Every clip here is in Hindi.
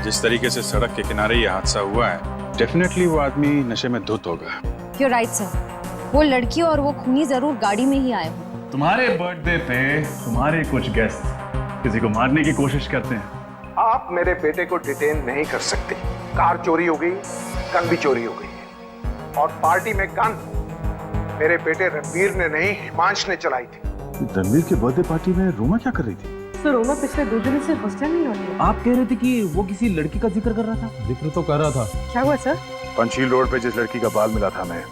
जिस तरीके से सड़क के किनारे ये हादसा हुआ है, डेफिनेटली वो आदमी नशे में धुत होगा। You're right, sir. वो लड़की और वो खूनी जरूर गाड़ी में ही आए हों। तुम्हारे बर्थडे पे तुम्हारे कुछ गेस्ट किसी को मारने की कोशिश करते हैं। आप मेरे बेटे को डिटेन नहीं कर सकते। कार चोरी हो गई, गन भी चोरी हो गई है। और पार्टी में गन मेरे बेटे रणवीर ने नहीं, हिमांश ने चलाई थी। रणवीर के बर्थडे पार्टी में रोमा क्या कर रही थी? सर रोमा पिछले 2 दिनों से हॉस्टल नहीं होती। आप कह रहे थे कि वो किसी लड़की का जिक्र कर रहा था। जिक्र तो कर रहा था। क्या हुआ सर? पंचशील रोड पे जिस लड़की का बाल मिला था मैं,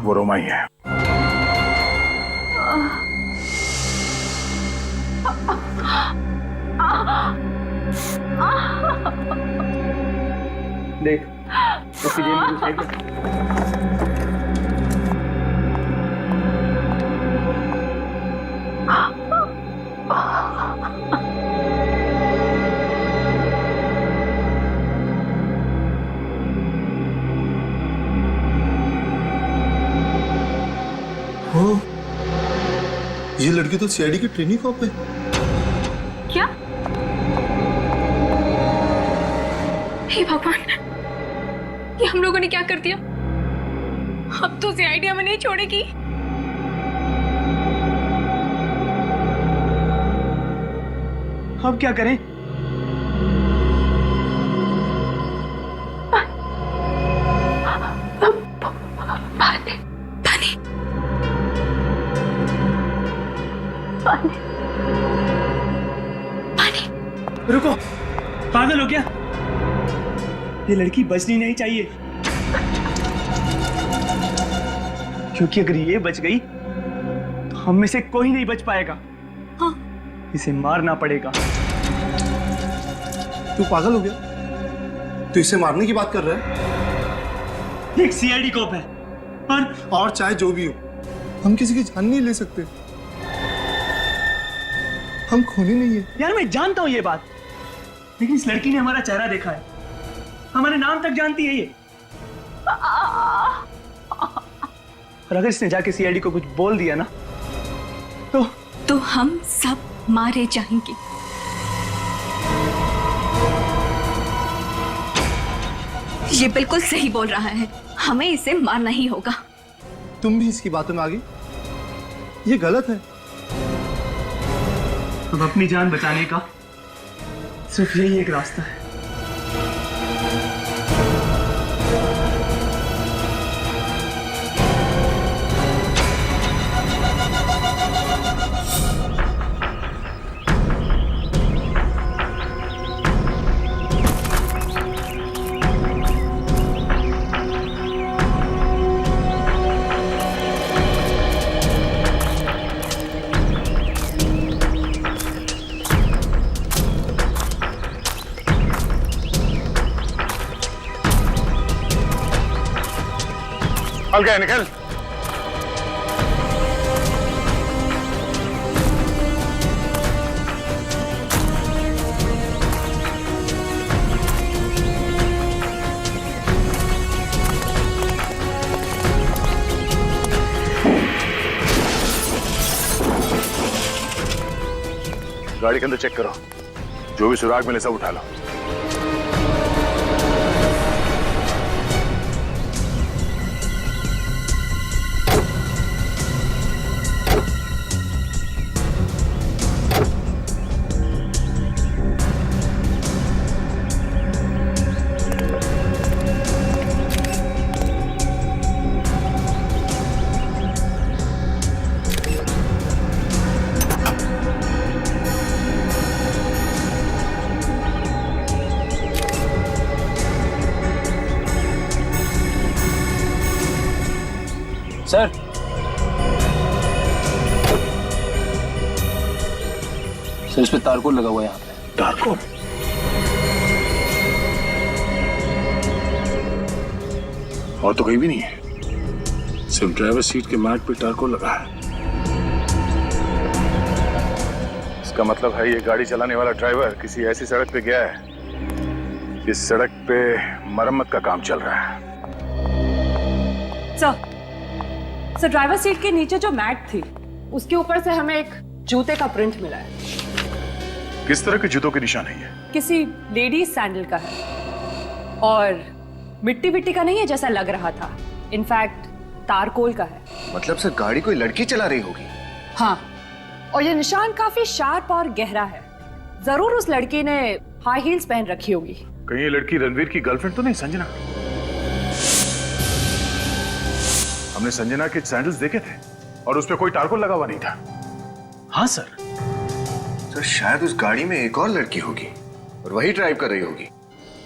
वो रोमा ही है। देख उसकी जेब में कुछ है। ये लड़की तो सीआईडी की ट्रेनिंग कॉप है। क्या? हे भगवान, ये हम लोगों ने क्या कर दिया? अब तो सीआईडी हमें नहीं छोड़ेगी। अब क्या करें? रुको, पागल हो क्या? ये लड़की बचनी नहीं चाहिए, क्योंकि अगर ये बच गई तो हम में से कोई नहीं बच पाएगा। हाँ। इसे मारना पड़ेगा। तू पागल हो गया? तू इसे मारने की बात कर रहा है? एक सीआईडी कॉप है और चाहे जो भी हो, हम किसी की जान नहीं ले सकते। हम खूनी नहीं है। यार मैं जानता हूं ये बात, लेकिन इस लड़की ने हमारा चेहरा देखा है, हमारे नाम तक जानती है ये। और अगर इसने जाके सीआईडी को कुछ बोल दिया ना तो हम सब मारे जाएंगे। ये बिल्कुल सही बोल रहा है, हमें इसे मारना ही होगा। तुम भी इसकी बातों में आ गई? ये गलत है। अब अपनी जान बचाने का सिर्फ यही एक रास्ता है। निकल गए, निकल। गाड़ी के अंदर चेक करो, जो भी सुराग मिले सब उठा लो। सर, इस पे तारकोल लगा हुआ है यहाँ पे। तारकोल? और तो कहीं भी नहीं है, सिर्फ ड्राइवर सीट के मैट पे तारकोल लगा है। इसका मतलब है ये गाड़ी चलाने वाला ड्राइवर किसी ऐसी सड़क पे गया है जिस सड़क पे मरम्मत का काम चल रहा है। सर ड्राइवर सीट के नीचे जो मैट थी उसके ऊपर से हमें एक जूते का प्रिंट मिला है। किस तरह के जूतों के निशान है ये? किसी लेडीज सैंडल का है और मिट्टी विट्टी का नहीं है जैसा लग रहा था। इनफैक्ट तारकोल का है। मतलब सर गाड़ी कोई लड़की चला रही होगी। हाँ, और ये निशान काफी शार्प और गहरा है। जरूर उस लड़की ने हाई हील्स पहन रखी होगी। कहीं ये लड़की रणवीर की गर्लफ्रेंड तो नहीं संजना? हमने संजना के सैंडल्स देखे थे और उस पे कोई तारकोल लगा हुआ नहीं था। हाँ सर। सर शायद उस गाड़ी में एक और लड़की होगी और वही ड्राइव कर रही होगी।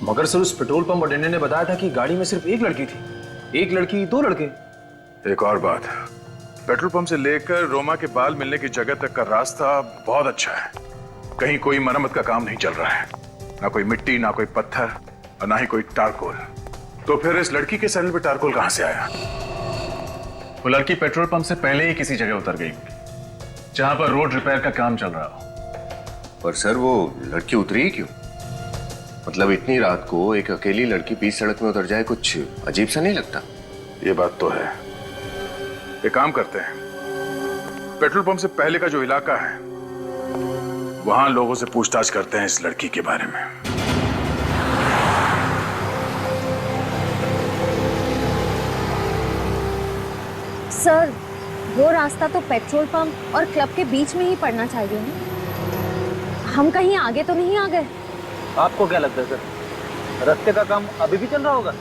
मगर सर उस पेट्रोल पंप अटेंडेंट ने बताया था कि गाड़ी में सिर्फ एक लड़की थी। एक लड़की दो लड़के। एक और बात, पेट्रोल पंप से लेकर रोमा के बाल मिलने की जगह तक का रास्ता बहुत अच्छा है। कहीं कोई मरम्मत का काम नहीं चल रहा है, ना कोई मिट्टी, ना कोई पत्थर और ना ही कोई टारकोल। तो फिर इस लड़की के सैंडल पे टारकोल कहां से आया? वो लड़की पेट्रोल पंप से पहले ही किसी जगह उतर गई जहां पर रोड रिपेयर का काम चल रहा हो। पर सर वो लड़की उतरी ही क्यों? मतलब इतनी रात को एक अकेली लड़की बीच सड़क में उतर जाए, कुछ अजीब सा नहीं लगता? ये बात तो है। एक काम करते हैं, पेट्रोल पंप से पहले का जो इलाका है वहां लोगों से पूछताछ करते हैं इस लड़की के बारे में। सर, वो रास्ता तो पेट्रोल पंप और क्लब के बीच में ही पड़ना चाहिए ना। हम कहीं आगे तो नहीं आ गए? आपको क्या लगता है सर, रास्ते का काम अभी भी चल रहा होगा?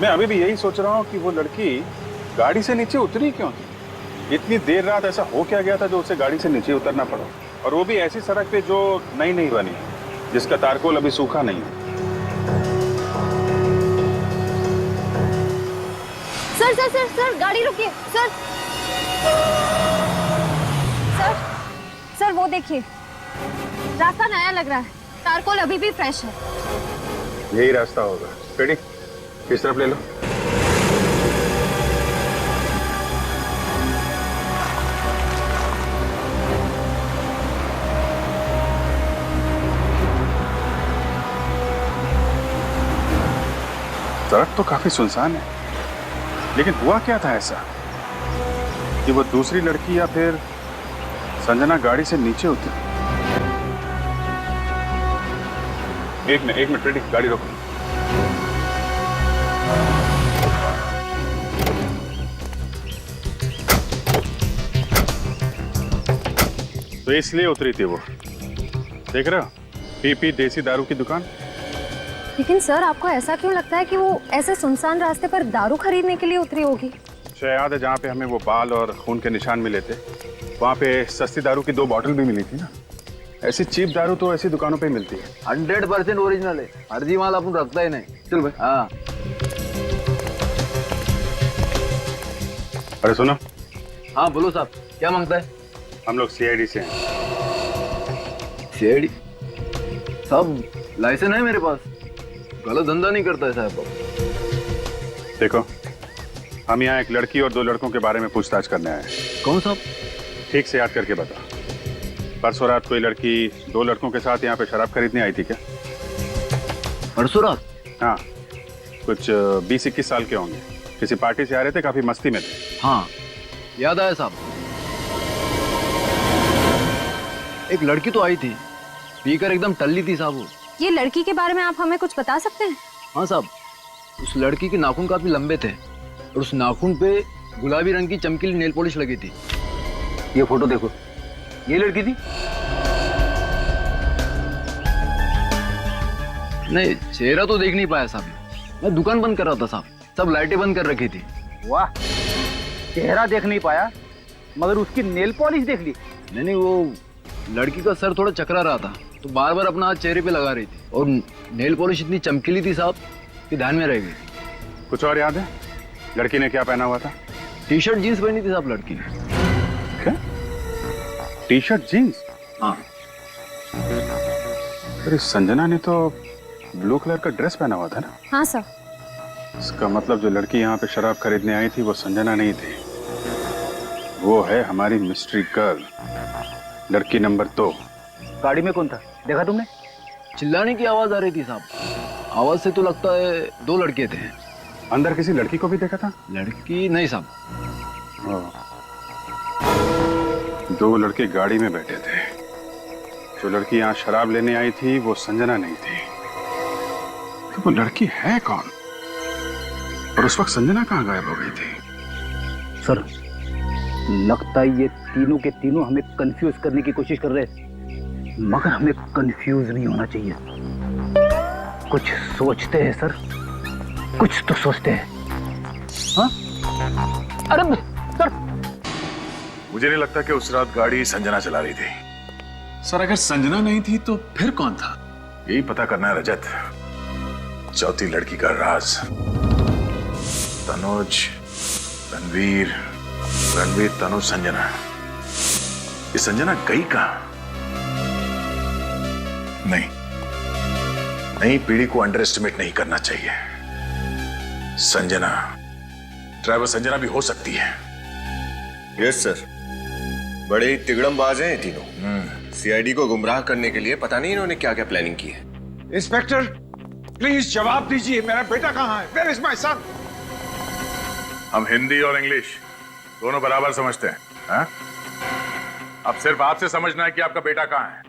मैं अभी भी यही सोच रहा हूँ कि वो लड़की गाड़ी से नीचे उतरी क्यों थी? इतनी देर रात ऐसा हो क्या गया था जो उसे गाड़ी से नीचे उतरना पड़ा, और वो भी ऐसी सड़क पे जो नई नहीं बनी है, जिसका तारकोल अभी सूखा नहीं है। सर सर सर सर, गाड़ी रुकिए सर। सर सर, वो देखिए, रास्ता नया लग रहा है, तारकोल अभी भी फ्रेश है। यही रास्ता होगा। रेडी, इस तरफ ले लो। सड़क तो काफी सुनसान है, लेकिन हुआ क्या था ऐसा कि वो दूसरी लड़की या फिर संजना गाड़ी से नीचे उतरी? एक मिनट रेडी, गाड़ी रोको। तो इसलिए उतरी थी वो, देख रहे हो, पीपी देसी दारू की दुकान। लेकिन सर, आपको ऐसा क्यों लगता है कि वो ऐसे सुनसान रास्ते पर दारू खरीदने के लिए उतरी होगी? याद है जहाँ पे हमें वो बाल और खून के निशान मिले थे, वहाँ पे सस्ती दारू की 2 बॉटल भी मिली थी ना। ऐसी चीप दारू तो ऐसी दुकानों पे मिलती है। 100% ओरिजिनल है, फर्जी माल अपन रखता ही नहीं। चल भाई। हाँ। अरे सुनो। हाँ बोलो साहब, क्या मांगता है? हम लोग सीआईडी से हैं। सीआईडी? साहब लाइसेंस है मेरे पास, गलत धंधा नहीं करता है साहब। देखो, हम यहाँ एक लड़की और 2 लड़कों के बारे में पूछताछ करने आए हैं। कौन साहब? ठीक से याद करके बता। परसों रात कोई लड़की 2 लड़कों के साथ यहाँ पे शराब खरीदने आई थी क्या? परसों रात? हाँ, कुछ 20-21 साल के होंगे। किसी पार्टी से आ रहे थे, काफी मस्ती में थे। हाँ याद आया साहब, एक लड़की तो आई थी, पीकर एकदम टल्ली थी साहब। ये लड़की के बारे में आप हमें कुछ बता सकते हैं? हाँ साहब, उस लड़की के नाखून काफी लंबे थे और उस नाखून पे गुलाबी रंग की चमकीली नेल पॉलिश लगी थी। ये फोटो देखो, ये लड़की थी। नहीं, चेहरा तो देख नहीं पाया साहब, मैं दुकान बंद कर रहा था साहब, सब लाइटें बंद कर रखी थी। वाह, चेहरा देख नहीं पाया मगर उसकी नेल पॉलिश देख ली? नहीं, वो लड़की का सर थोड़ा चकरा रहा था तो बार बार अपना हाथ चेहरे पे लगा रही थी, और नेल पॉलिश इतनी चमकीली थी साहब कि ध्यान में रह गई। कुछ और याद है? लड़की ने क्या पहना हुआ था? टी-शर्ट जीन्स पहनी थी साहब लड़की ने। क्या? T-shirt jeans? हाँ। अरे संजना ने तो ब्लू कलर का ड्रेस पहना हुआ था ना? हाँ सर। इसका मतलब जो लड़की यहाँ पे शराब खरीदने आई थी वो संजना नहीं थी, वो है हमारी मिस्ट्री गर्ल, लड़की नंबर 2। गाड़ी में कौन था, देखा तुमने? चिल्लाने की आवाज आ रही थी साहब, आवाज से तो लगता है 2 लड़के थे। अंदर किसी लड़की को भी देखा था? लड़की नहीं साहब। 2 लड़के गाड़ी में बैठे थे, जो लड़की यहाँ शराब लेने आई थी वो संजना नहीं थी। तो वो लड़की है कौन? और उस वक्त संजना कहाँ गायब हो गई थी? सर, लगता है ये तीनों के तीनों हमें कंफ्यूज करने की कोशिश कर रहे हैं, मगर हमें कंफ्यूज नहीं होना चाहिए। कुछ सोचते हैं सर, कुछ तो सोचते हैं। हाँ? अरे सर, मुझे नहीं लगता कि उस रात गाड़ी संजना चला रही थी। सर अगर संजना नहीं थी तो फिर कौन था? यही पता करना है रजत। चौथी लड़की का राज। तनुज, रणवीर, रणवीर, तनुज, संजना। ये संजना गई कहां? नहीं, पीढ़ी को अंडर एस्टिमेट नहीं करना चाहिए। संजना, ड्राइवर संजना भी हो सकती है। यस सर, बड़े ही तिगड़मबाज हैं ये तीनों। सीआईडी को गुमराह करने के लिए पता नहीं इन्होंने क्या क्या प्लानिंग की है। इंस्पेक्टर प्लीज जवाब दीजिए, मेरा बेटा कहाँ है? Where is my son? हम हिंदी और इंग्लिश दोनों बराबर समझते हैं, हाँ? अब सिर्फ आपसे समझना है कि आपका बेटा कहाँ है।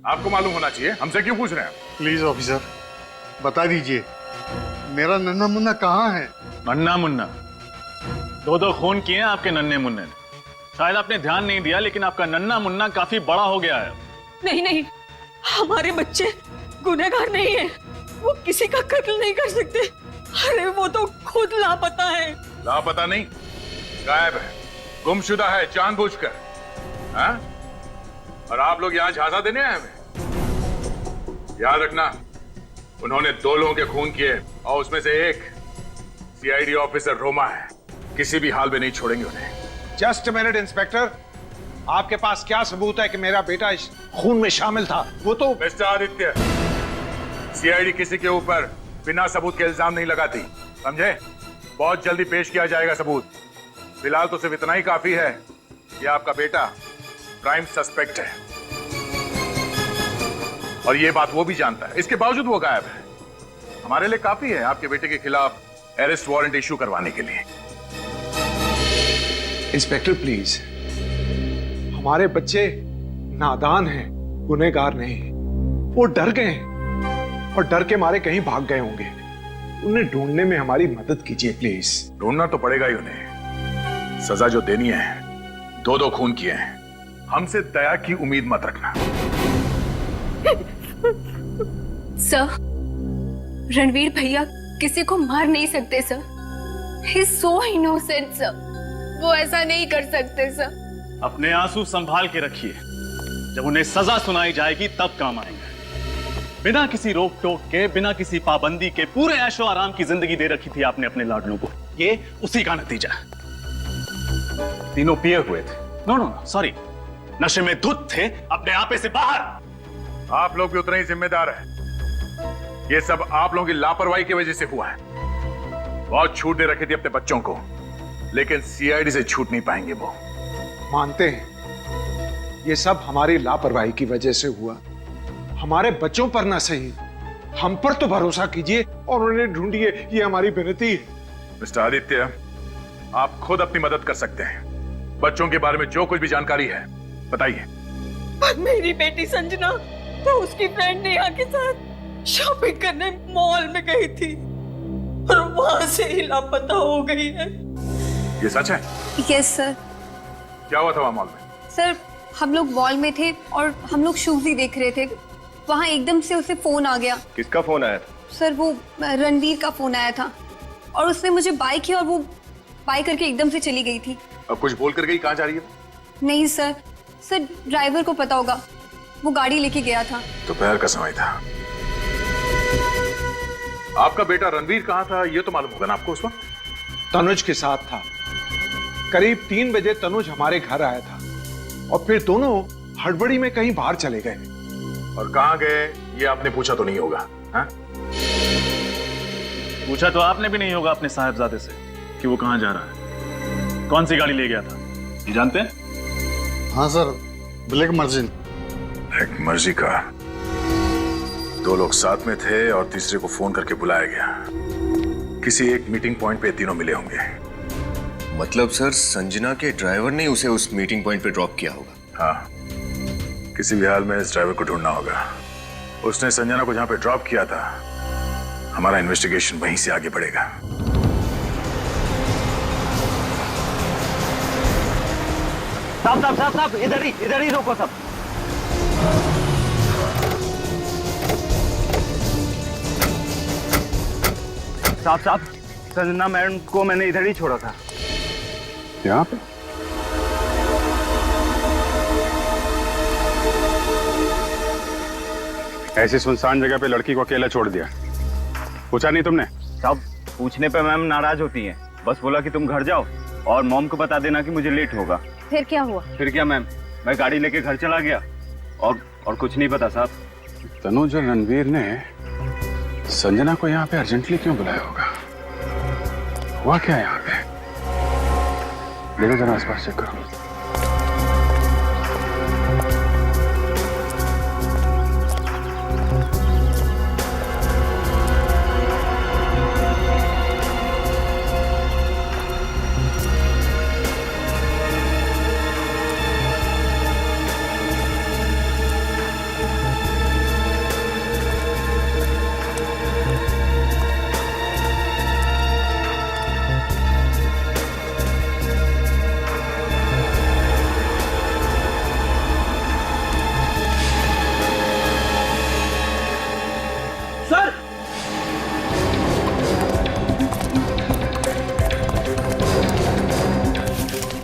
आपको मालूम होना चाहिए, हमसे क्यों पूछ रहे हैं? प्लीज ऑफिसर, बता दीजिए मेरा नन्हा मुन्ना कहाँ है? नन्ना मुन्ना? दो खून किए हैं आपके नन्हे मुन्ने ने। शायद आपने ध्यान नहीं दिया, लेकिन आपका नन्ना मुन्ना काफी बड़ा हो गया है। नहीं, हमारे बच्चे गुनहगार नहीं है, वो किसी का कत्ल नहीं कर सकते। अरे वो तो खुद लापता है। लापता नहीं, गायब है, गुमशुदा है जानबूझकर, हाँ? और आप लोग यहाँ झांसा देने आए हमें? याद रखना, उन्होंने 2 लोगों के खून किए और उसमें से एक सीआईडी ऑफिसर रोमा है। किसी भी हाल में नहीं छोड़ेंगे उन्हें। जस्ट मिनट इंस्पेक्टर, आपके पास क्या सबूत है कि मेरा बेटा इस खून में शामिल था? वो तो मिस्टर आदित्य, सीआईडी किसी के ऊपर बिना सबूत के इल्जाम नहीं लगाती, समझे? बहुत जल्दी पेश किया जाएगा सबूत। फिलहाल तो सिर्फ इतना ही काफी है कि आपका बेटा प्राइम सस्पेक्ट है, और ये बात वो भी जानता है। इसके बावजूद वो गायब है। हमारे लिए काफी है आपके बेटे के खिलाफ अरेस्ट वारंट इश्यू करवाने के लिए। इंस्पेक्टर प्लीज, हमारे बच्चे नादान हैं, गुनहगार नहीं। वो डर गए हैं और डर के मारे कहीं भाग गए होंगे। उन्हें ढूंढने में हमारी मदद कीजिए प्लीज। ढूंढना तो पड़ेगा ही उन्हें। सजा जो देनी है, 2 खून किए हैं। हमसे दया की उम्मीद मत रखना। सर, रणवीर भैया किसी को मार नहीं सकते sir. He is so innocent sir, वो ऐसा नहीं कर सकते सर। अपने आंसू संभाल के रखिए, जब उन्हें सजा सुनाई जाएगी तब काम आएंगे। बिना किसी रोक टोक के, बिना किसी पाबंदी के पूरे ऐशो आराम की जिंदगी दे रखी थी आपने अपने लाडलों को। ये उसी का नतीजा है। तीनों पिए हुए थे, नो सॉरी, नशे में धुत थे, अपने आपे से बाहर। आप लोग भी उतने ही जिम्मेदार हैं। ये सब आप लोगों की लापरवाही की वजह से हुआ है। बहुत छूट दे रखी थी अपने बच्चों को, लेकिन सीआईडी से छूट नहीं पाएंगे वो। मानते हैं ये सब हमारी लापरवाही की वजह से हुआ। हमारे बच्चों पर ना सही, हम पर तो भरोसा कीजिए और उन्हें ढूंढिए, ये हमारी विनती है। मिस्टर आदित्य, आप खुद अपनी मदद कर सकते हैं। बच्चों के बारे में जो कुछ भी जानकारी है बताइए। मेरी बेटी संजना तो उसकी फ्रेंड नेहा के साथ शॉपिंग करने मॉल में गई थी और वहां से ही लापता हो गई है। ये सच है? Yes sir. क्या हुआ था वहां मॉल में? सर, हम लोग मॉल में थे और हम लोग शूज ही देख रहे थे। वहाँ एकदम से उसे फोन आ गया। किसका फोन आया था? सर, वो रणवीर का फोन आया था और उसने मुझे बाय किया और वो बाय करके एकदम से चली गई थी। अब कुछ बोल कर गई? कहाँ जा रही है? नहीं सर, ड्राइवर को पता होगा, वो गाड़ी लेके गया था। दोपहर का समय था। आपका बेटा रणवीर कहाँ था ये तो मालूम होगा ना आपको उस वक्त? तनुज के साथ था। करीब 3 बजे तनुज हमारे घर आया था और फिर दोनों हड़बड़ी में कहीं बाहर चले गए। और कहाँ गए ये आपने पूछा तो नहीं होगा? हाँ? पूछा तो आपने भी नहीं होगा अपने साहबजादे से कि वो कहाँ जा रहा है, कौन सी गाड़ी ले गया था, ये जानते हैं? हाँ सर, ब्लैक मर्जिन। ब्लैक मर्जी का 2 लोग साथ में थे और तीसरे को फोन करके बुलाया गया। किसी एक मीटिंग पॉइंट पे तीनों मिले होंगे। मतलब सर, संजना के ड्राइवर ने उसे उस मीटिंग पॉइंट पे ड्रॉप किया होगा? हाँ, किसी भी हाल में इस ड्राइवर को ढूंढना होगा। उसने संजना को जहां पे ड्रॉप किया था, हमारा इन्वेस्टिगेशन वहीं से आगे बढ़ेगा। साहब साहब साहब साहब, इधर ही रोको सब। साहब, संजना मैडम को मैंने इधर ही छोड़ा था। यहाँ पे? ऐसी सुनसान जगह पे लड़की को अकेला छोड़ दिया, पूछा नहीं तुमने? साहब, पूछने पे मैम नाराज होती हैं। बस बोला कि तुम घर जाओ और मॉम को बता देना कि मुझे लेट होगा। फिर क्या हुआ? फिर क्या मैम, मैं गाड़ी लेके घर चला गया और कुछ नहीं पता साहब। तनुज और रणवीर ने संजना को यहाँ पे अर्जेंटली क्यों बुलाया होगा? हुआ क्या यहाँ पे? देखो जरा आसपास चेक करो।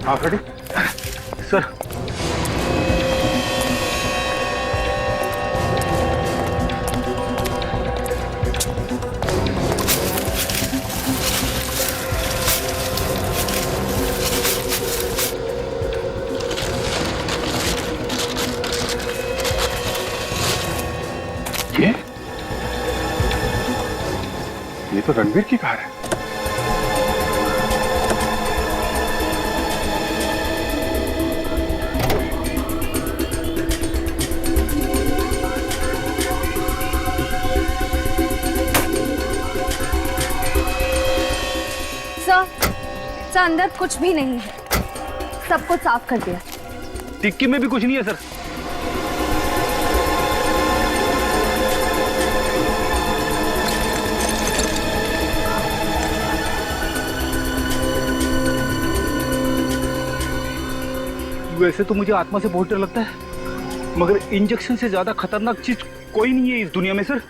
हाँ फ्रेडी, सर ये तो रणवीर की कार है। सर अंदर कुछ भी नहीं है, सब कुछ साफ कर दिया। टिक्की में भी कुछ नहीं है सर। वैसे तो मुझे आत्मा से बहुत डर लगता है, मगर इंजेक्शन से ज्यादा खतरनाक चीज कोई नहीं है इस दुनिया में सर।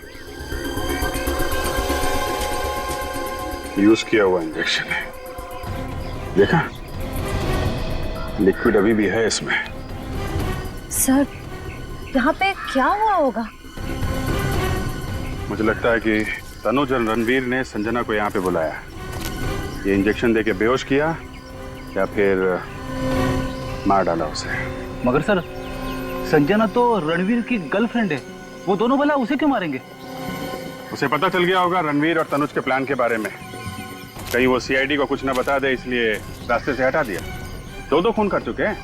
यूज किया हुआ इंजेक्शन है, देखा? लिक्विड अभी भी है इसमें। सर यहाँ पे क्या हुआ होगा? मुझे लगता है कि तनुज और रणवीर ने संजना को यहाँ पे बुलाया, ये इंजेक्शन देके बेहोश किया या फिर मार डाला उसे। मगर सर संजना तो रणवीर की गर्लफ्रेंड है, वो दोनों भला उसे क्यों मारेंगे? उसे पता चल गया होगा रणवीर और तनुज के प्लान के बारे में, कहीं वो सीआईडी को कुछ न बता दे इसलिए रास्ते से हटा दिया। दो खून कर चुके हैं,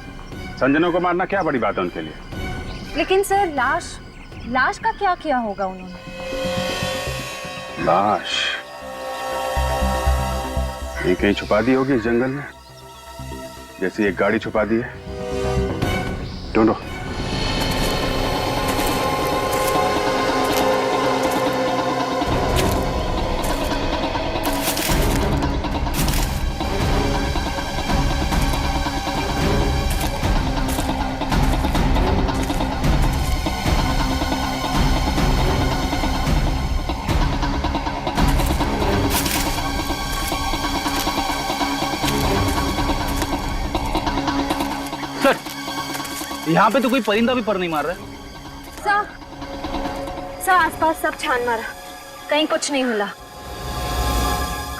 संजना को मारना क्या बड़ी बात है उनके लिए। लेकिन सर लाश का क्या किया होगा उन्होंने? लाश ये कहीं छुपा दी होगी इस जंगल में, जैसे एक गाड़ी छुपा दी है। ढूंढो। यहाँ पे तो कोई परिंदा भी पर नहीं मार रहा है। सर आसपास सब छान मारा, कहीं कुछ नहीं मिला।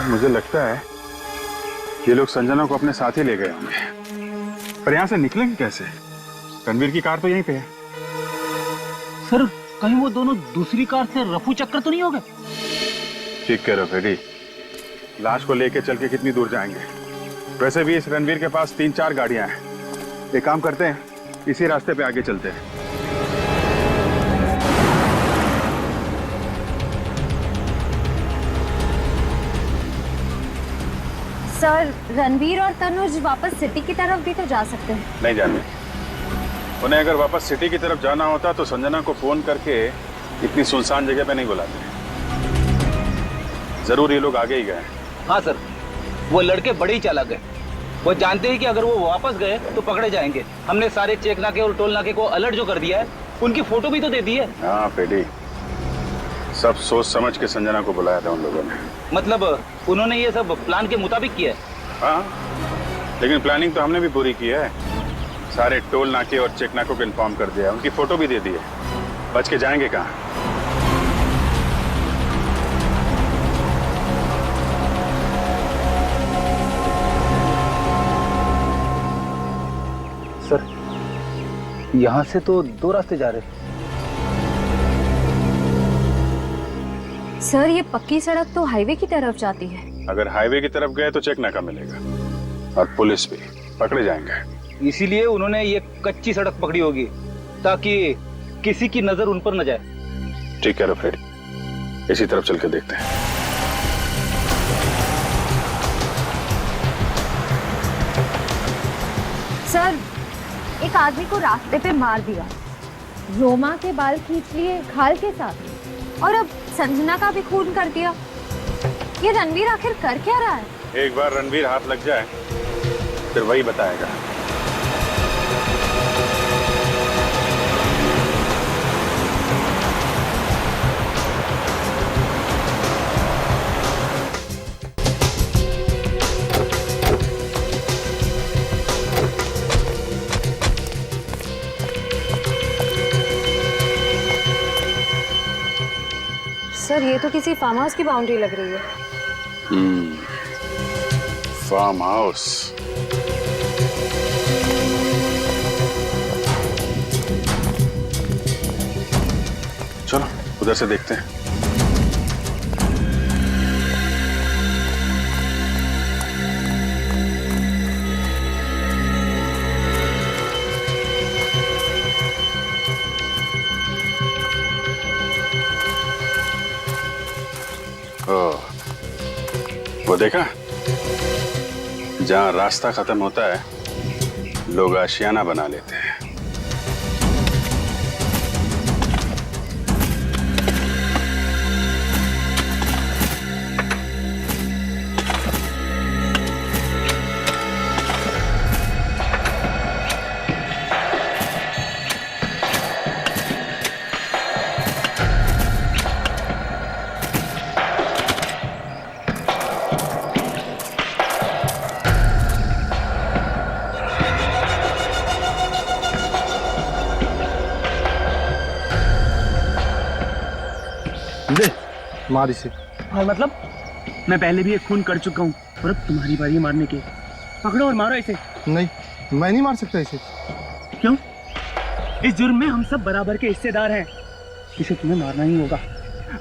मुझे लगता है ये लोग संजना को अपने साथ ही ले गए होंगे, पर यहाँ से निकलेंगे कैसे? रणवीर की कार तो यहीं पे है। सर कहीं वो दोनों दूसरी कार से रफू चक्कर तो नहीं हो गए? ठीक कह रहे हो फेडी, लाश को लेके चल के कितनी दूर जाएंगे? वैसे भी इस रणवीर के पास 3-4 गाड़ियां हैं। एक काम करते हैं, इसी रास्ते पे आगे चलते हैं। सर रणवीर और तनुज वापस सिटी की तरफ भी तो जा सकते हैं। नहीं जाने, उन्हें अगर वापस सिटी की तरफ जाना होता तो संजना को फोन करके इतनी सुनसान जगह पे नहीं बुलाते। जरूर ये लोग आगे ही गए। हाँ सर, वो लड़के बड़े ही चालाक है। वो जानते हैं कि अगर वो वापस गए तो पकड़े जाएंगे। हमने सारे चेक नाके और टोल नाके को अलर्ट जो कर दिया है, उनकी फोटो भी तो दे दी है। हाँ पेडी, सब सोच समझ के संजना को बुलाया था उन लोगों ने। मतलब उन्होंने ये सब प्लान के मुताबिक किया है। हाँ, लेकिन प्लानिंग तो हमने भी पूरी की है। सारे टोल नाके और चेक नाकों को इन्फॉर्म कर दिया, उनकी फोटो भी दे दी है। बच के जाएंगे कहाँ? सर, यहाँ से तो 2 रास्ते जा रहे हैं। सर, ये पक्की सड़क तो हाईवे की तरफ जाती है। अगर हाईवे की तरफ गए तो चेक नाका मिलेगा और पुलिस भी, पकड़े जाएंगे। इसीलिए उन्होंने ये कच्ची सड़क पकड़ी होगी ताकि किसी की नजर उन पर न जाए। ठीक है फिर इसी तरफ चल के देखते हैं। सर, एक आदमी को रास्ते पे मार दिया, रोमा के बाल खींच लिए खाल के साथ, और अब संजना का भी खून कर दिया। ये रणवीर आखिर कर क्या रहा है? एक बार रणवीर हाथ लग जाए फिर वही बताएगा। सर, ये तो किसी फार्म हाउस की बाउंड्री लग रही है। Farm house. चलो उधर से देखते हैं। वो देखा, जहां रास्ता खत्म होता है लोग आशियाना बना लेते हैं। मार इसे। और मतलब मैं पहले भी एक खून कर चुका हूँ और अब तुम्हारी बारी है मारने की। पकड़ो और मारो इसे। नहीं, मैं नहीं मार सकता इसे। क्यों? इस जुर्म में हम सब बराबर के हिस्सेदार हैं। इसे तुम्हें मारना ही होगा।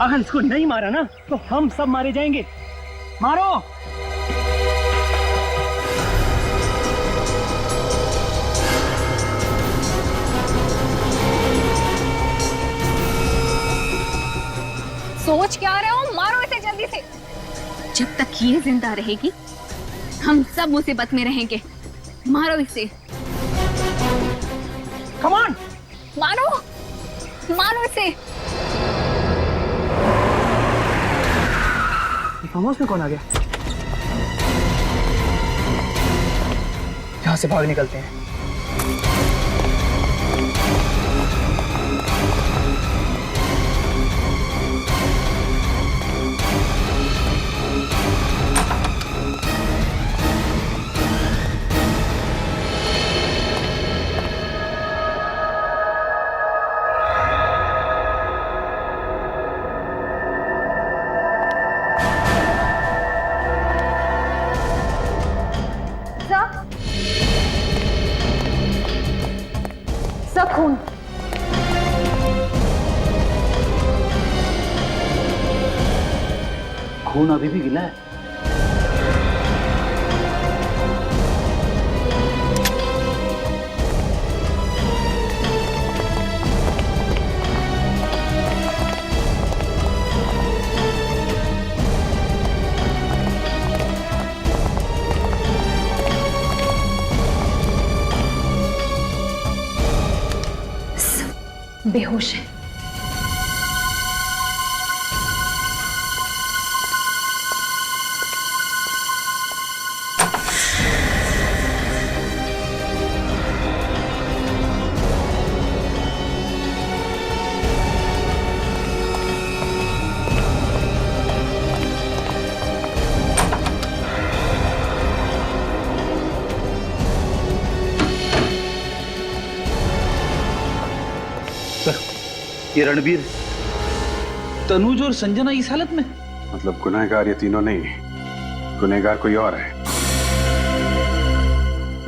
अगर इसको नहीं मारा ना तो हम सब मारे जाएंगे। मारो। सोच क्या रहे हो? मारो इसे जल्दी से। जब तक ये जिंदा रहेगी हम सब मुसीबत में रहेंगे। मारो इसे। कम ऑन, मारो मारो इसे। फार्म हाउस में कौन आ गया? यहाँ से भाग निकलते हैं। सब खून। खून अभी भी गिला है। बेहोश है। ये रणवीर, तनुज और संजना इस हालत में? मतलब गुनहगार ये तीनों नहीं, गुनहगार कोई और है।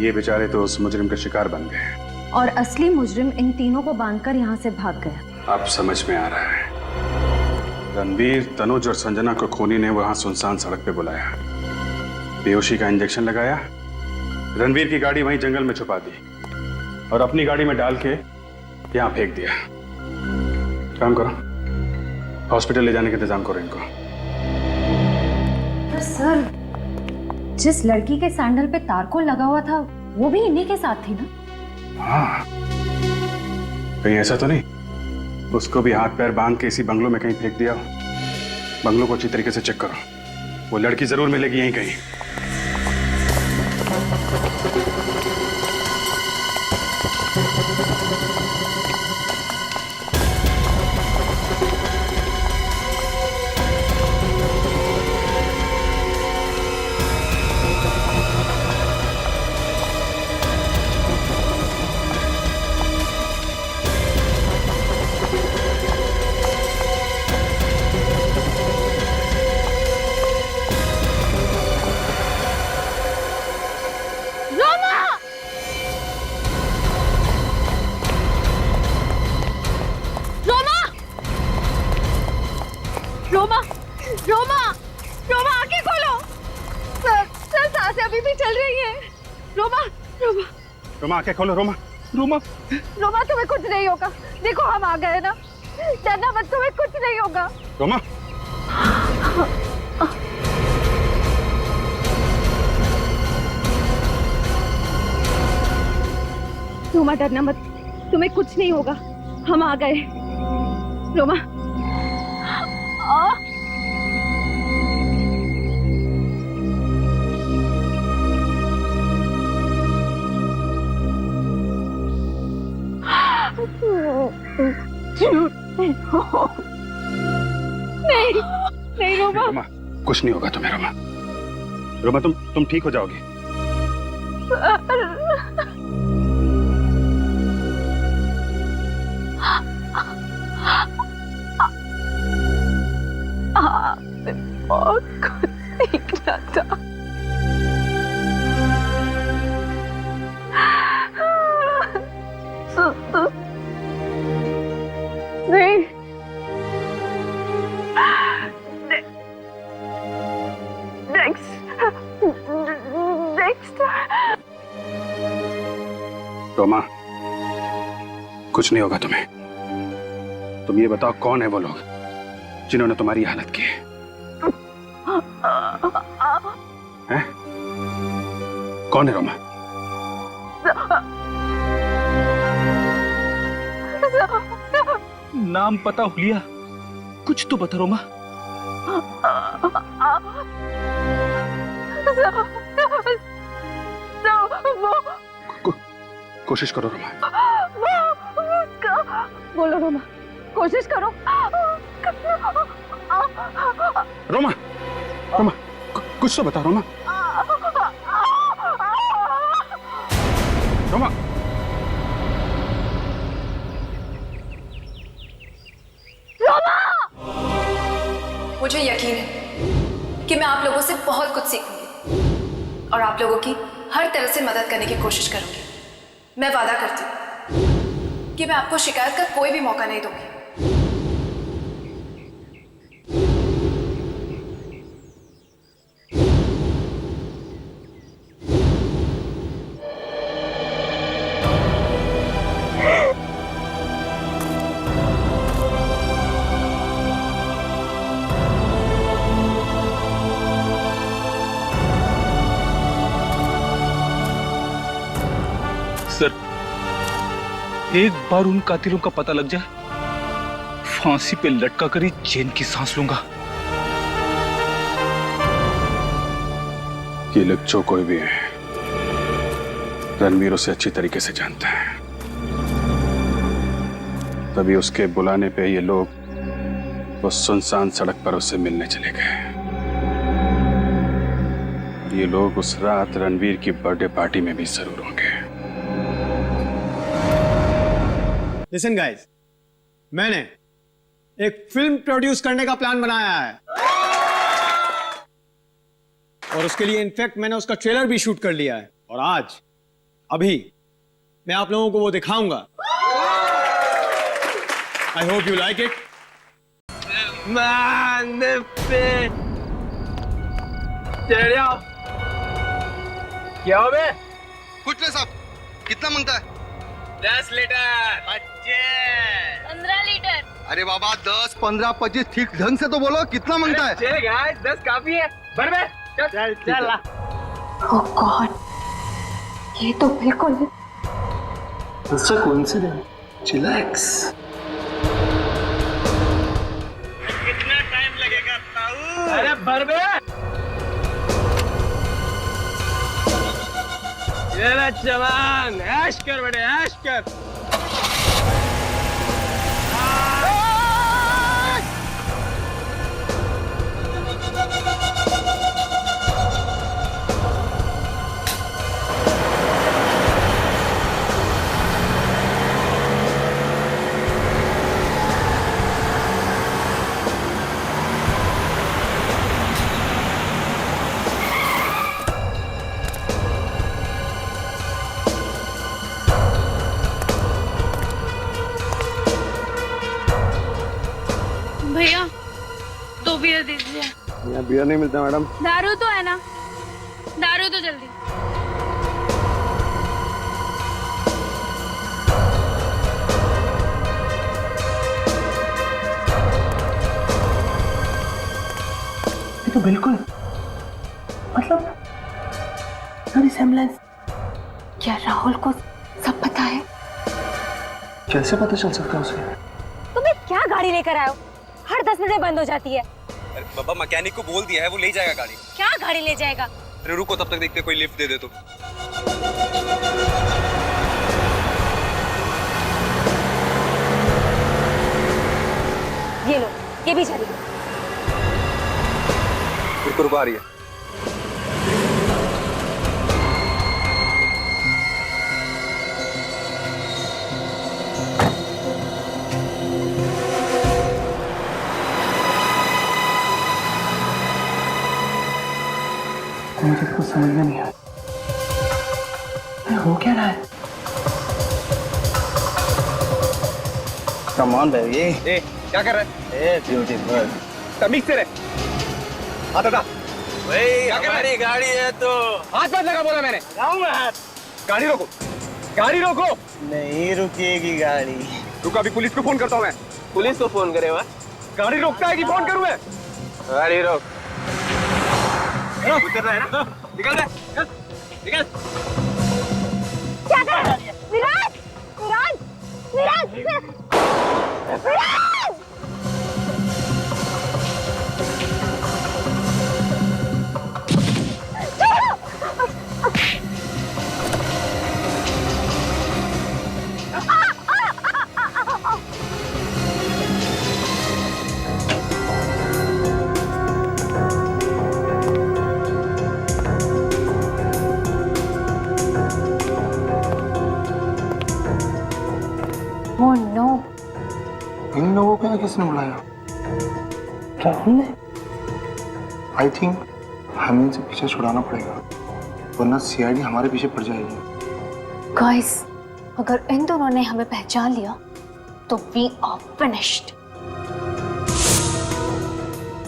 ये बेचारे तो उस मुजरिम का शिकार बन गए और असली मुजरिम इन तीनों को बांधकर यहाँ से भाग गया। अब समझ में आ रहा है। रणवीर, तनुज और संजना को खूनी ने वहां सुनसान सड़क पे बुलाया, बेहोशी का इंजेक्शन लगाया, रणवीर की गाड़ी वहीं जंगल में छुपा दी और अपनी गाड़ी में डाल के यहाँ फेंक दिया। काम करो, हॉस्पिटल ले जाने का इंतजाम करो इनको। पर सर, जिस लड़की के सैंडल पे तारकोल लगा हुआ था वो भी इन्हीं के साथ थी ना? हाँ, कहीं ऐसा तो नहीं उसको भी हाथ पैर बांध के इसी बंगलों में कहीं फेंक दिया हो? बंगलों को अच्छी तरीके से चेक करो, वो लड़की जरूर मिलेगी यहीं कहीं। रोमा, रोमा, रोमा आंखें खोलो। सर, सर सांसें अभी भी चल रही हैं। रोमा, रोमा, रोमा आंखें खोलो। रोमा, रोमा, रोमा तुम्हें कुछ नहीं होगा। देखो हम आ गए ना, डरना मत, तुम्हें कुछ नहीं होगा। रोमा, रोमा डरना मत, तुम्हें कुछ नहीं होगा, हम आ गए। रोमा, नहीं, नहीं रोमा, रोमा कुछ नहीं होगा तुम्हें। रोमा, रोमा तुम ठीक हो जाओगी। और कुछ सीखना था। नहीं, रोमा कुछ नहीं होगा तुम्हें। तुम ये बताओ कौन है वो लोग जिन्होंने तुम्हारी हालत की है? कौन है रोमा? नाम पता हुलिया, कुछ तो बता रोमा। कोशिश करो रोमा। बोलो रोमा, कोशिश करो। रोमा, रोमा कुछ तो बता रोमा। रोमा, मुझे यकीन है कि मैं आप लोगों से बहुत कुछ सीखूंगी और आप लोगों की हर तरह से मदद करने की कोशिश करूंगी। मैं वादा करती हूँ कि मैं आपको शिकायत का कोई भी मौका नहीं दूंगी। एक बार उन कातिलों का पता लग जाए, फांसी पे लटका कर ही चैन की सांस लूंगा। ये लोग जो कोई भी है, रणवीर उसे अच्छी तरीके से जानता है, तभी उसके बुलाने पे ये लोग वो सुनसान सड़क पर उससे मिलने चले गए। ये लोग उस रात रणवीर की बर्थडे पार्टी में भी जरूर होंगे। लिसन गाइस, मैंने एक फिल्म प्रोड्यूस करने का प्लान बनाया है और उसके लिए इनफैक्ट मैंने उसका ट्रेलर भी शूट कर लिया है और आज अभी मैं आप लोगों को वो दिखाऊंगा। I hope you like it. क्या हो बे? कुछ नहीं साहब, कितना मांगता है? 10 लीटर। 15 लीटर। अरे बाबा 10, 15, 25 ठीक ढंग से तो बोलो, कितना मांगता है? चलेगा, 10 काफी है। भर बे। चल चल ला। ओह गॉड, ये तो बिल्कुल It's a coincidence. Chillax. कितना टाइम लगेगा ताऊ? अरे भर बे। ये ले जवान, ऐश कर बेटे, ऐश कर। भैया 2 बियर दीजिए। यहाँ बियर नहीं मिलता मैडम। दारू तो है ना, दारू तो जल्दी। ये तो बिल्कुल मतलब रिसेम्बलेंस। क्या राहुल को सब पता है? कैसे पता चल सकता है उसे? तुम्हें क्या गाड़ी लेकर आए हो? हर 10 मिनट में बंद हो जाती है। अरे बाबा मैकेनिक को बोल दिया है, वो ले जाएगा गाड़ी। क्या गाड़ी ले जाएगा? अरे रुको, तब तक देखते कोई लिफ्ट दे दे तो। ये लो, ये भी चली। रुको आ रही है। मुझे कुछ समझ में नहीं आया, हो क्या रहा है? Come on baby. ए क्या कर रहा है? ए ब्यूटीफुल, तमीज से रह। आता था भाई, हमारी गाड़ी है तो हाथ मत लगा, बोला मैंने। लाऊंगा हाथ। गाड़ी रोको, गाड़ी रोको। नहीं रुकेगी गाड़ी। रुको, अभी पुलिस को फोन करता हूँ मैं। पुलिस को फोन करे? गाड़ी रोकता है कि फोन करूँ मैं? गाड़ी रोक। उतर रहा है ना? निकल रहा है, निकल। क्या कर रहा है? विराज! विराज! विराज! विराज! Oh no! इन लोगों को यहाँ किसने बुलाया? राहुल ने? आई थिंक हमें इनसे पीछे छुड़ाना पड़ेगा, वरना सीआईडी हमारे पीछे पड़ जाएगी। गाइस, अगर इन दोनों ने हमें पहचान लिया तो वी आर फिनिश्ड।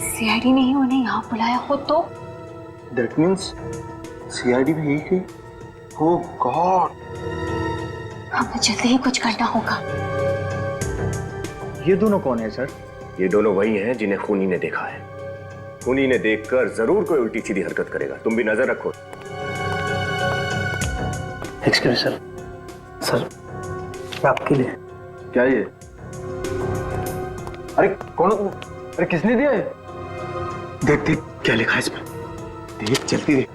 सीआईडी ने ही उन्हें यहाँ बुलाया हो तो? दैट मीन्स सीआईडी भी यही है। ओह गॉड, हमें जल्दी ही कुछ करना होगा। ये दोनों कौन है सर? ये दोनों वही हैं जिन्हें खूनी ने देखा है। खूनी ने देखकर जरूर कोई उल्टी सीधी हरकत करेगा, तुम भी नजर रखो। एक्सक्यूज सर, सर आपके लिए। क्या ये? अरे कौन? अरे किसने दिया है? देख देख क्या लिखा है इसमें, देख जल्दी देख।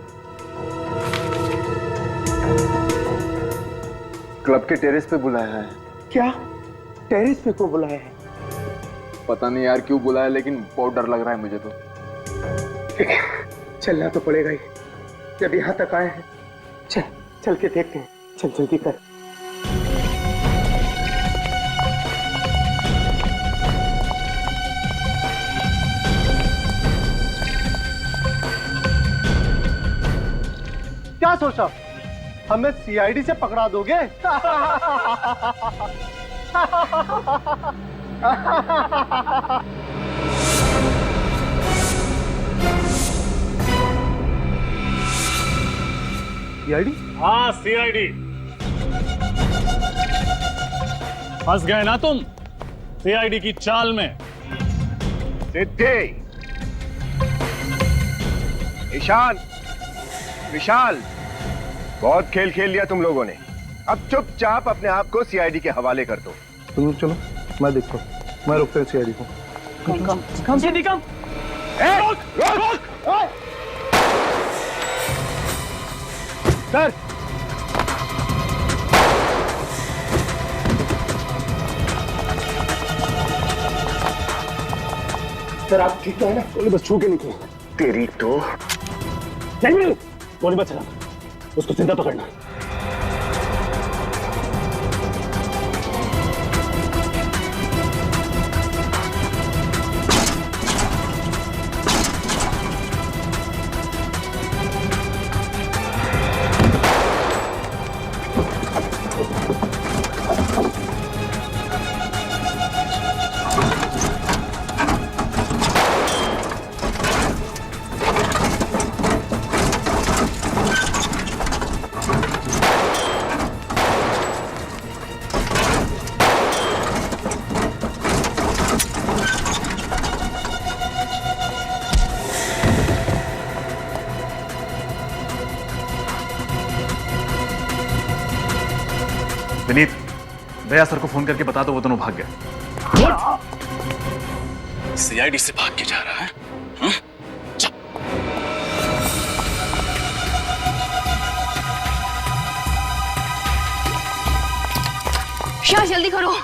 क्लब के टेरेस पे बुलाया है। क्या टेरेस पे को बुलाया है? पता नहीं यार क्यों बुलाया, लेकिन बहुत डर लग रहा है मुझे तो। चलना तो पड़ेगा ही, जब यहाँ तक आए हैं। चल चल के देखते हैं, चल जल्दी कर। क्या सोचा, हमें सीआईडी से पकड़ा दोगे? सीआईडी? हाँ सीआईडी। फंस गए ना तुम सीआईडी की चाल में। सिद्धि, ईशान, विशाल, बहुत खेल खेल लिया तुम लोगों ने। अब चुपचाप अपने आप को सीआईडी के हवाले कर दो। तुम चलो, मैं देखता हूँ, मैं रुकता हूँ सीआईडी को। कम से कम। सर, सर आप ठीक है ना? गोली बस छू के निकलो। तेरी तो नहीं, गोली बच चला, उसको जिंदा पकड़ना। विनीत, भैया सर को फोन करके बता दो, वो दोनों भाग गए। सीआईडी से भाग के जा रहा है। शाह जल्दी करो।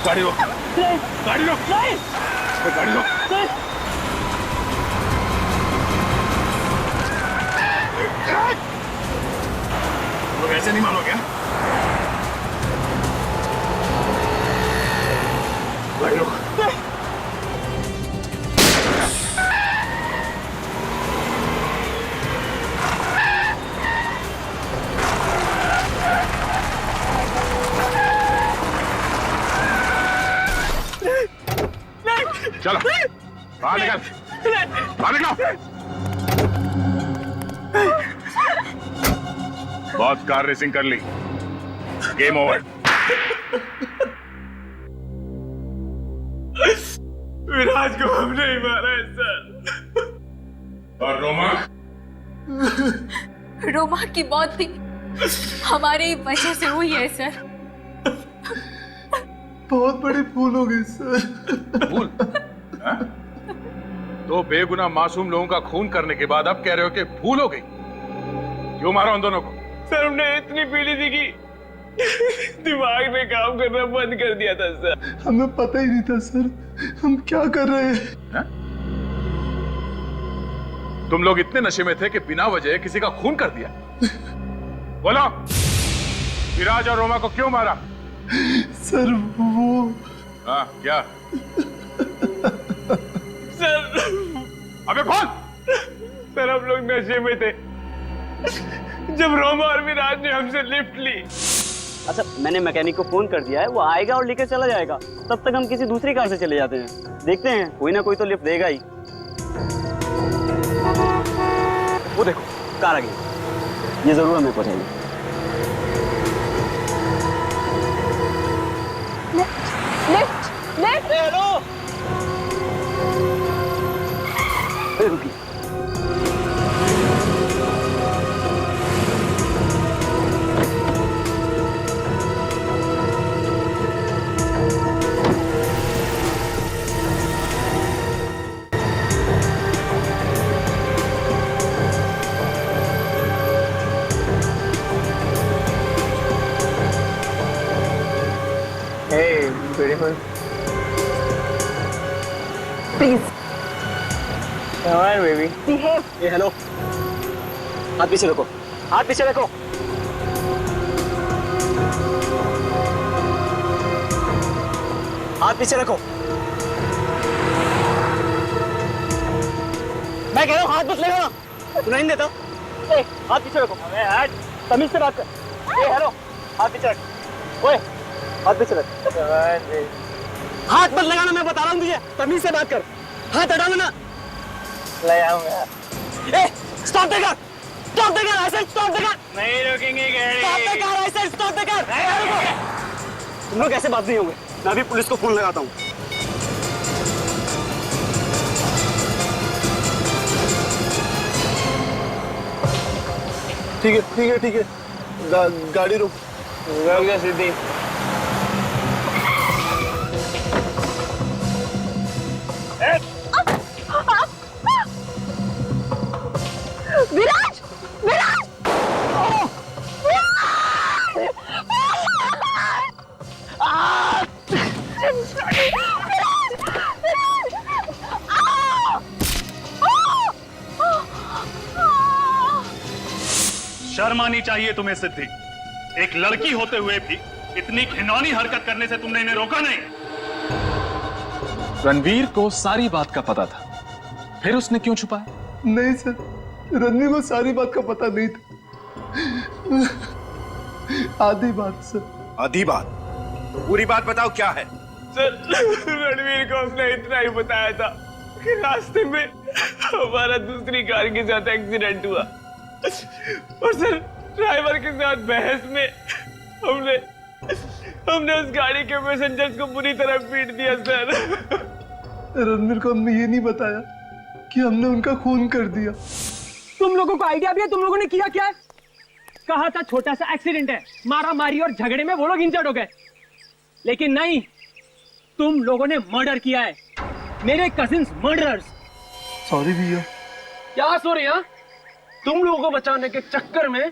गाड़ी रोक, गाड़ी रोक, गाड़ी रोक। लोग ऐसे नहीं मानोगे? गाड़ी रोक। चलो बाहर निकल, बाहर निकलो। बहुत कार रेसिंग कर ली, गेम ओवर। विराज को हमने ही मारा है सर। और रोमा? रोमा की मौत भी हमारी वजह से हुई है सर। बहुत बड़ी भूल हो गई सर। भूल? दो बेगुनाह मासूम लोगों का खून करने के बाद अब कह रहे हो कि भूल हो गई। क्यों मारा उन दोनों को? सर हमने इतनी पीड़ी थी कि दिमाग ने काम करना बंद कर दिया था सर। हमें पता ही नहीं था सर हम क्या कर रहे हैं। तुम लोग इतने नशे में थे कि बिना वजह किसी का खून कर दिया। बोलो, विराज और रोमा को क्यों मारा? सर वो हाँ क्या? सर अबे बोल। सर हम लोग नशे में थे जब रोमा और विराज ने हमसे लिफ्ट ली। अच्छा मैंने मैकेनिक को फोन कर दिया है, वो आएगा और लेकर चला जाएगा। तब तक हम किसी दूसरी कार से चले जाते हैं। देखते हैं कोई ना कोई तो लिफ्ट देगा ही। वो देखो कार आ गई, ये जरूर हमें पहुंचाएगी। Lift lift. हेलो रुकी। Hey, beautiful. Please Come on, baby. Behave. ये हेलो, हाथ पीछे रखो, हाथ पीछे रखो। हाथ पीछे रखो। मैं कह रहा हूँ हाथ मत लगाना, सुनाई नहीं देता। ए, हाथ पीछे रखो। अबे हट, तमीज से बात कर। ए हेलो, हाथ पीछे रख। ओए, हाथ पीछे रख। हाथ मत लगाना, मैं बता रहा हूँ तुझे, तमीज से बात कर। हाथ हटा लेना। ले आऊंगा। ए, stop the car. Stop the car, I said stop the car. नहीं रुकेंगे गाड़ी। Stop the car, I said stop the car. तुम लोग ऐसे बात नहीं होंगे, मैं अभी पुलिस को फोन लगाता हूँ। ठीक है ठीक है ठीक है, गाड़ी रुक गया सीधी। विराज विराज शर्म आनी चाहिए तुम्हें सिद्धि। एक लड़की होते हुए भी इतनी घिनौनी हरकत करने से तुमने इन्हें रोका नहीं। रणवीर को सारी बात का पता था, फिर उसने क्यों छुपाया? नहीं सर, रणवीर को सारी बात का पता नहीं था। आधी बात सर। आधी बात? तो पूरी बात बताओ क्या है? सर रणवीर को हमने इतना ही बताया था कि रास्ते में हमारा दूसरी कार के साथ एक्सीडेंट हुआ और सर ड्राइवर के साथ बहस में हमने उस गाड़ी के पैसेंजर्स को बुरी तरह पीट दिया सर। रणवीर को हमने ये नहीं बताया कि हमने उनका खून कर दिया। तुम लोगों को आइडिया भी है तुम लोगों ने किया क्या है? कहा था छोटा सा एक्सीडेंट है, मारा मारी और झगड़े में वो लोग इंजर्ड हो गए, लेकिन नहीं, तुम लोगों ने मर्डर किया है, मेरे कजिन्स मर्डरर्स। सॉरी भैया। क्या सॉरी? हाँ, तुम लोगों को बचाने के चक्कर में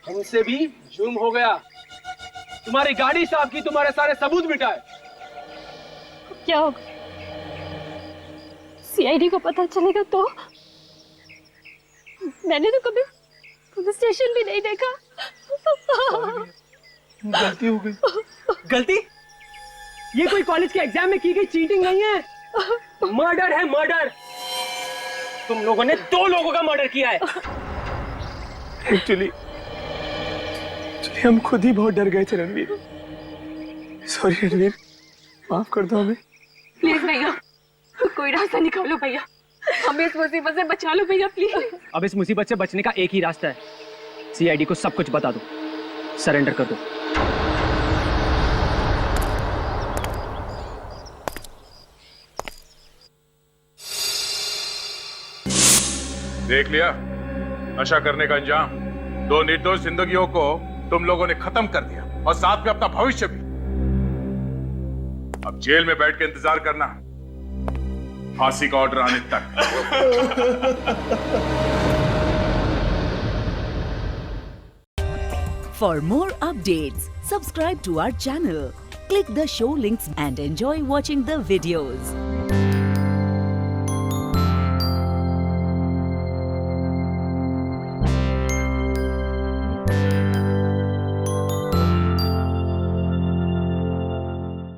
हमसे भी जुर्म हो गया। तुम्हारी गाड़ी साहब की, तुम्हारे सारे सबूत मिटाए। क्या होगा? सीआईडी को पता चलेगा तो? मैंने तो कभी पुलिस स्टेशन भी नहीं देखा। गलती हो गई। गलती? ये कोई कॉलेज के एग्जाम में की गई चीटिंग नहीं है, मर्डर है मर्डर। तुम लोगों ने 2 लोगों का मर्डर किया है। एक्चुअली हम खुद ही बहुत डर गए थे रणवीर। सॉरी रणवीर, माफ कर दो हमें। प्लीज भैया, कोई रास्ता निकालो भैया, हमें इस मुसीबत से बचा लो भैया प्लीज। अब इस मुसीबत से बचने का एक ही रास्ता है, सीआईडी को सब कुछ बता दो, सरेंडर कर दो। देख लिया नशा करने का अंजाम। 2 निर्दोष जिंदगियों को तुम लोगों ने खत्म कर दिया और साथ में अपना भविष्य भी। अब जेल में बैठ के इंतजार करना फांसी का ऑर्डर आने तक। For more updates, subscribe to our channel, click the show links and enjoy watching the videos.